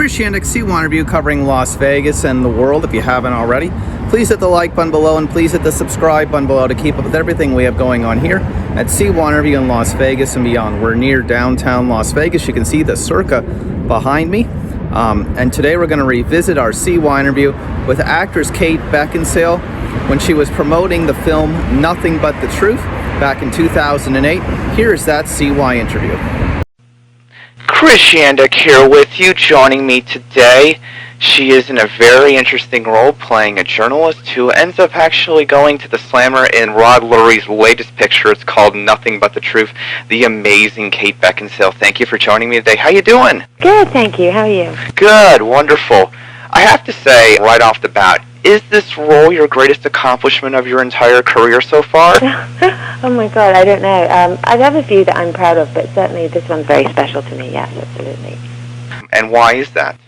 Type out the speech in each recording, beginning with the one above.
Chris Yandick, CYInterview, covering Las Vegas and the world. If you haven't already, please hit the like button below and please hit the subscribe button below to keep up with everything we have going on here at CYInterview in Las Vegas and beyond. We're near downtown Las Vegas. You can see the Circa behind me. And today we're going to revisit our CYInterview with actress Kate Beckinsale when she was promoting the film Nothing But the Truth back in 2008. Here's that CYInterview. Chris Yandick here with you. Joining me today, she is in a very interesting role playing a journalist who ends up actually going to the slammer in Rod Lurie's latest picture. It's called Nothing But the Truth. The amazing Kate Beckinsale. Thank you for joining me today. How you doing? Good, thank you. How are you? Good, wonderful. I have to say, right off the bat, is this role your greatest accomplishment of your entire career so far? Oh my God, I don't know. I have a few that I'm proud of, but certainly this one's very special to me, yes, absolutely. And why is that?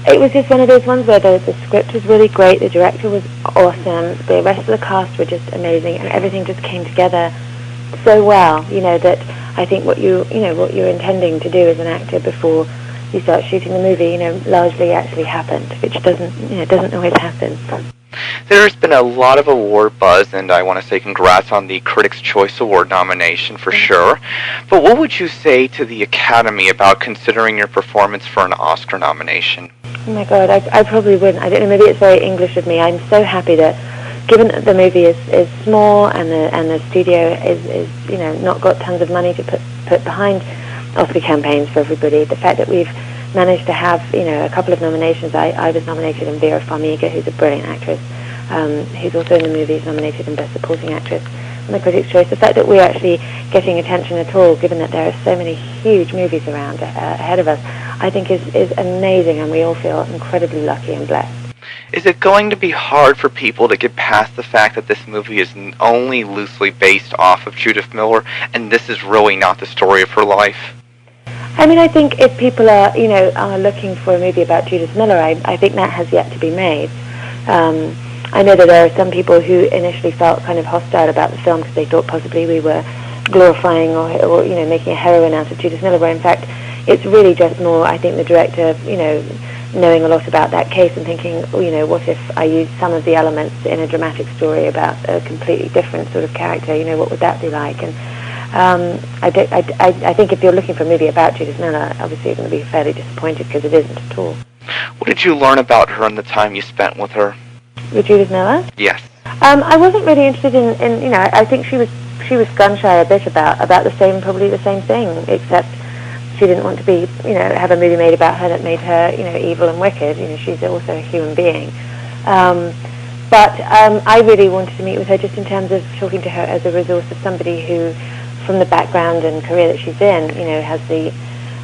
It was just one of those ones where the script was really great, the director was awesome, the rest of the cast were just amazing, and everything just came together so well, that I think what you're intending to do as an actor before you start shooting the movie, largely actually happened, which doesn't always happen. There's been a lot of award buzz, and I want to say congrats on the Critics' Choice Award nomination for sure. But what would you say to the Academy about considering your performance for an Oscar nomination? Oh my God, I probably wouldn't. I don't know, maybe it's very English of me. I'm so happy that, given that the movie is small and the studio is not got tons of money to put behind Oscar campaigns for everybody, the fact that we've managed to have a couple of nominations. I was nominated, and Vera Farmiga, who's a brilliant actress, who's also in the movie, is nominated in Best Supporting Actress on the Critics' Choice. The fact that we're actually getting attention at all, given that there are so many huge movies around ahead of us, I think is amazing, and we all feel incredibly lucky and blessed. Is it going to be hard for people to get past the fact that this movie is only loosely based off of Judith Miller, and this is really not the story of her life? I mean, I think if people are looking for a movie about Judith Miller, I think that has yet to be made. I know that there are some people who initially felt kind of hostile about the film because they thought possibly we were glorifying or making a heroine out of Judith Miller, where in fact it's really just more, I think, the director, knowing a lot about that case and thinking, what if I use some of the elements in a dramatic story about a completely different sort of character, what would that be like? And I think if you're looking for a movie about Judith Miller, obviously you're going to be fairly disappointed because it isn't at all. What did you learn about her in the time you spent with her? With Judith Miller? Yes. I wasn't really interested in I think she was gun-shy a bit about probably the same thing, except she didn't want to be, have a movie made about her that made her, evil and wicked. She's also a human being. But I really wanted to meet with her just in terms of talking to her as a resource of somebody who, from the background and career that she's in, has the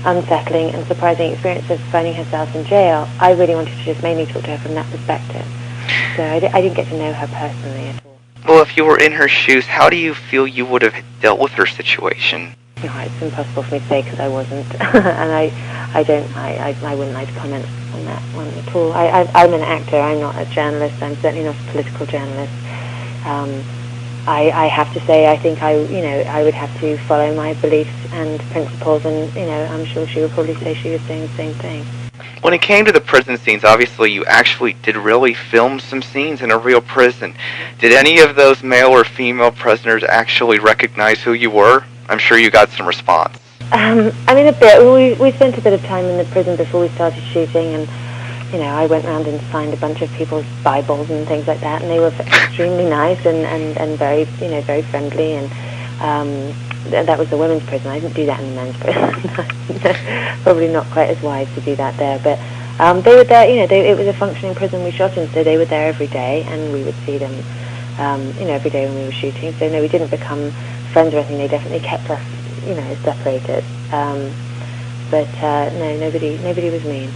unsettling and surprising experience of finding herself in jail. I really wanted to just mainly talk to her from that perspective. So I didn't get to know her personally at all. Well, if you were in her shoes, how do you feel you would have dealt with her situation? No, it's impossible for me to say because I wasn't, and I wouldn't like to comment on that one at all. I'm an actor. I'm not a journalist. I'm certainly not a political journalist. I have to say, I think I would have to follow my beliefs and principles, and I'm sure she would probably say she was doing the same thing. When it came to the prison scenes, obviously you actually did really film some scenes in a real prison. Did any of those male or female prisoners actually recognize who you were? I'm sure you got some response. I mean, a bit. We spent a bit of time in the prison before we started shooting, and I went around and signed a bunch of people's Bibles and things like that, and they were extremely nice and very, very friendly. And that was the women's prison. I didn't do that in the men's prison. Probably not quite as wise to do that there, but they were there. It was a functioning prison we shot in, so they were there every day, and we would see them, every day when we were shooting. So no, we didn't become friends or anything. They definitely kept us, separated. But no, nobody was mean.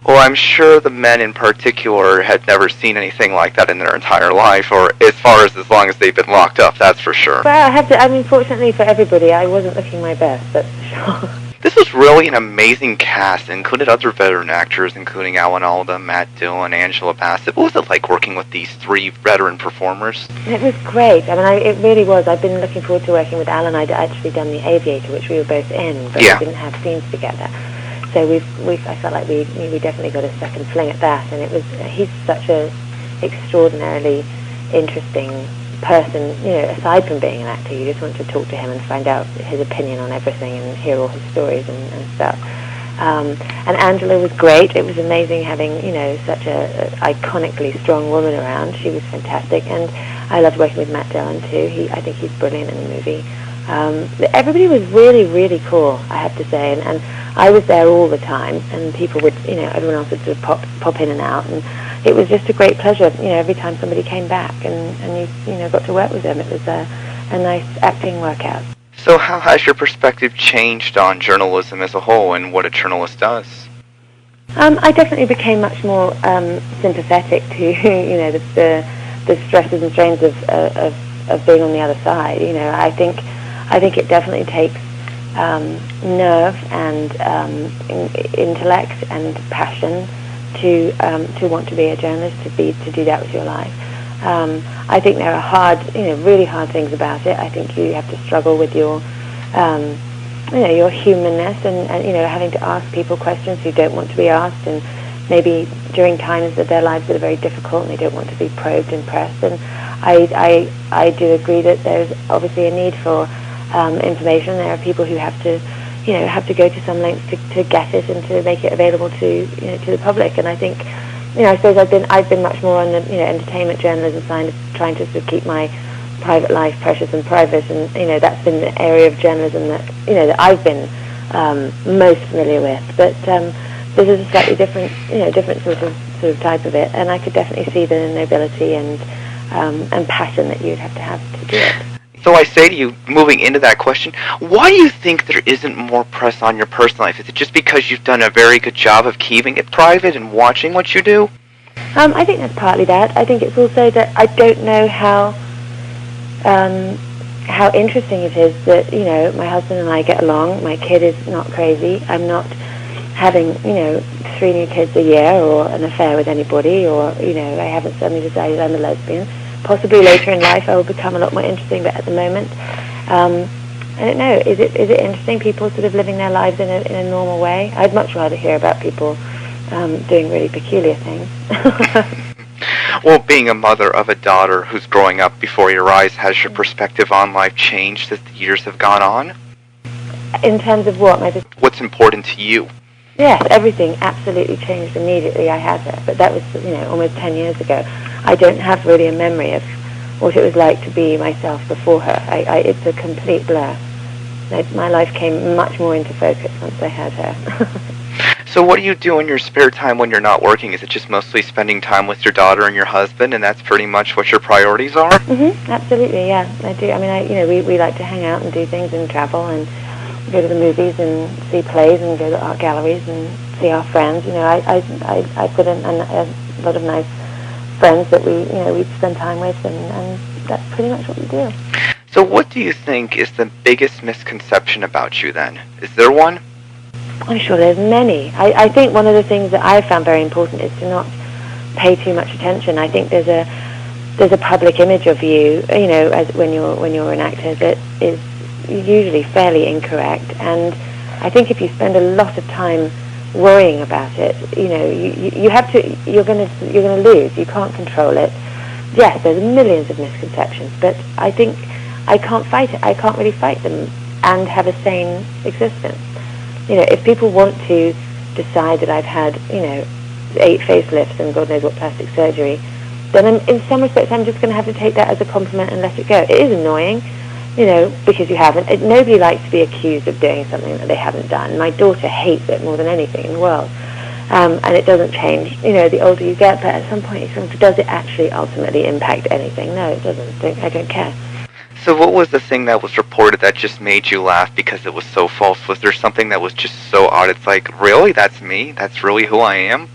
Well, I'm sure the men in particular had never seen anything like that in their entire life, or as long as they've been locked up, that's for sure. Well, fortunately for everybody, I wasn't looking my best, that's for sure. This was really an amazing cast. It included other veteran actors, including Alan Alda, Matt Dillon, Angela Bassett. What was it like working with these three veteran performers? It was great. It really was. I've been looking forward to working with Alan. I'd actually done The Aviator, which we were both in, but we didn't have scenes together. So I felt like we definitely got a second fling at that, and he's such a extraordinarily interesting person. Aside from being an actor, you just want to talk to him and find out his opinion on everything and hear all his stories and stuff. And Angela was great. It was amazing having, such a iconically strong woman around. She was fantastic, and I loved working with Matt Dillon too. I think he's brilliant in the movie. Everybody was really, really cool, I have to say, and I was there all the time, and people would, everyone else would sort of pop in and out, and it was just a great pleasure, every time somebody came back, and you got to work with them. It was a nice acting workout. So how has your perspective changed on journalism as a whole and what a journalist does? I definitely became much more sympathetic to the stresses and strains of being on the other side. I think it definitely takes nerve and intellect and passion to want to be a journalist, to do that with your life. I think there are really hard things about it. I think you have to struggle with your humanness and having to ask people questions you don't want to be asked, and maybe during times of their lives that are very difficult and they don't want to be probed and pressed. And I do agree that there's obviously a need for information. There are people who have to go to some lengths to get it and to make it available to the public. And I think I suppose I've been much more on the entertainment journalism side, of trying to sort of keep my private life precious and private, and that's been the area of journalism that I've been most familiar with. But this is a slightly different sort of type of it, and I could definitely see the nobility and passion that you'd have to do it. So I say to you, moving into that question, why do you think there isn't more press on your personal life? Is it just because you've done a very good job of keeping it private and watching what you do? I think that's partly that. I think it's also that I don't know how interesting it is that my husband and I get along. My kid is not crazy. I'm not having 3 new kids a year or an affair with anybody, or I haven't suddenly decided I'm a lesbian. Possibly later in life I will become a lot more interesting, but at the moment, I don't know. Is it interesting, people sort of living their lives in a normal way? I'd much rather hear about people doing really peculiar things. Well, being a mother of a daughter who's growing up before your eyes, has your perspective on life changed as the years have gone on? In terms of what? What's important to you? Yes, everything absolutely changed immediately I had her, but that was almost 10 years ago. I don't have really a memory of what it was like to be myself before her. It's a complete blur. My life came much more into focus once I had her. So what do you do in your spare time when you're not working? Is it just mostly spending time with your daughter and your husband, and that's pretty much what your priorities are? Mm-hmm, absolutely, yeah, I do. I mean, we like to hang out and do things and travel and go to the movies and see plays and go to art galleries and see our friends. I've got a lot of nice friends that we spend time with, and that's pretty much what we do. So what do you think is the biggest misconception about you then? Is there one? I'm sure there's many. I think one of the things that I found very important is to not pay too much attention. I think there's a public image of you, as when you're an actor, that is usually fairly incorrect. And I think if you spend a lot of time worrying about it, you're going to lose. You can't control it. Yes, there's millions of misconceptions, but I think I can't fight it. I can't really fight them and have a sane existence. If people want to decide that I've had 8 facelifts and God knows what plastic surgery, then in some respects I'm just going to have to take that as a compliment and let it go. It is annoying, because you haven't. Nobody likes to be accused of doing something that they haven't done. My daughter hates it more than anything in the world. And it doesn't change, the older you get, but at some point you think, does it actually ultimately impact anything? No, it doesn't. I don't care. So what was the thing that was reported that just made you laugh because it was so false? Was there something that was just so odd? It's like, really? That's me? That's really who I am?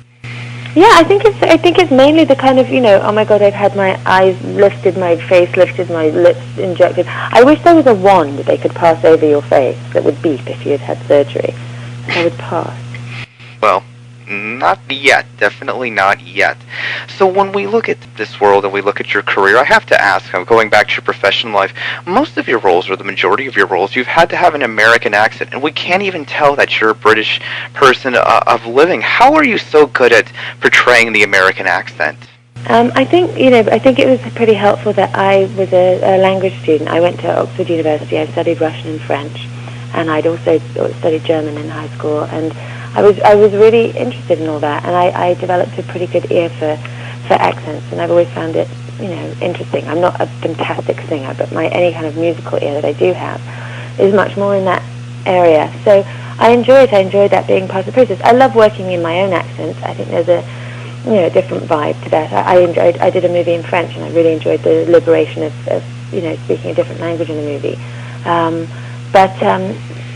Yeah, I think it's mainly the kind of, oh my God, I've had my eyes lifted, my face lifted, my lips injected. I wish there was a wand that they could pass over your face that would beep if you had had surgery. I would pass. Well, Not yet. Definitely not yet. So when we look at this world and we look at your career, I have to ask, going back to your professional life, most of your roles, or the majority of your roles, you've had to have an American accent, and we can't even tell that you're a British person of living. How are you so good at portraying the American accent? I think it was pretty helpful that I was a language student. I went to Oxford University. I studied Russian and French, and I'd also studied German in high school. And I was really interested in all that, and I developed a pretty good ear for accents, and I've always found it interesting. I'm not a fantastic singer, but any kind of musical ear that I do have is much more in that area. So I enjoy it. I enjoyed that being part of the process. I love working in my own accent. I think there's a different vibe to that. I did a movie in French, and I really enjoyed the liberation of speaking a different language in the movie.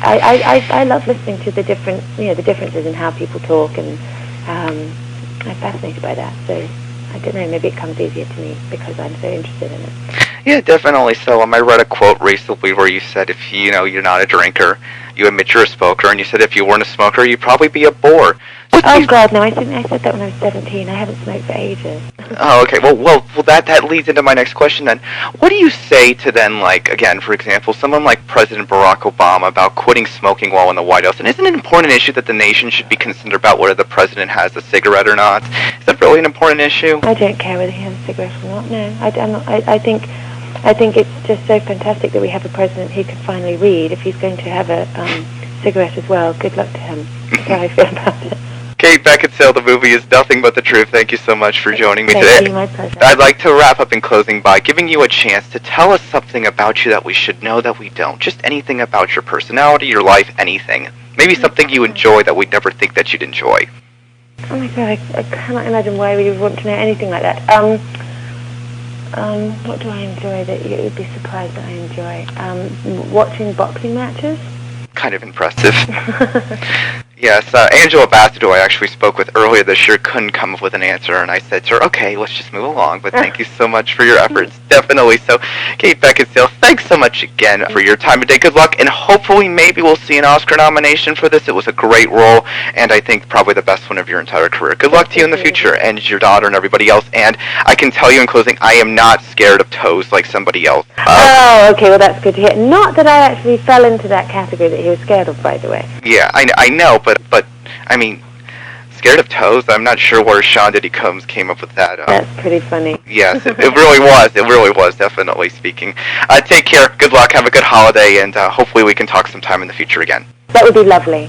I love listening to the the differences in how people talk, and I'm fascinated by that. So I don't know, maybe it comes easier to me because I'm so interested in it. Yeah, definitely so. I read a quote recently where you said if you're not a drinker, you admit you're a smoker, and you said if you weren't a smoker, you'd probably be a bore. Oh God, no! I said that when I was 17. I haven't smoked for ages. Oh, okay. Well, that leads into my next question then. What do you say to then, like, again, for example, someone like President Barack Obama about quitting smoking while in the White House? And isn't it an important issue that the nation should be concerned about whether the president has a cigarette or not? Is that really an important issue? I don't care whether he has a cigarette or not. No, I'm not. I think it's just so fantastic that we have a president who can finally read. If he's going to have a cigarette as well, good luck to him. That's how I feel about it. Kate Beckinsale, the movie is nothing but the truth. Thank you so much for joining me today. Thank you, my pleasure. I'd like to wrap up in closing by giving you a chance to tell us something about you that we should know that we don't. Just anything about your personality, your life, anything. Maybe something you enjoy that we'd never think that you'd enjoy. Oh my God, I cannot imagine why we would want to know anything like that. What do I enjoy that you would be surprised that I enjoy? Watching boxing matches. Kind of impressive. Yes, Angela Bassett, who I actually spoke with earlier this year, couldn't come up with an answer, and I said to her, okay, let's just move along, but thank you so much for your efforts. Definitely. So, Kate Beckinsale, thanks so much again for your time today. Good luck, and hopefully maybe we'll see an Oscar nomination for this. It was a great role, and I think probably the best one of your entire career. Good luck to you in the future, and your daughter and everybody else, and I can tell you in closing, I am not scared of toes like somebody else. Oh, okay, well that's good to hear. Not that I actually fell into that category that he was scared of, by the way. Yeah, I know, but I mean, scared of toes? I'm not sure where Sean Diddy Combs came up with that. That's pretty funny. Yes, it really was. It really was, definitely speaking. Take care, good luck, have a good holiday, and hopefully we can talk sometime in the future again. That would be lovely.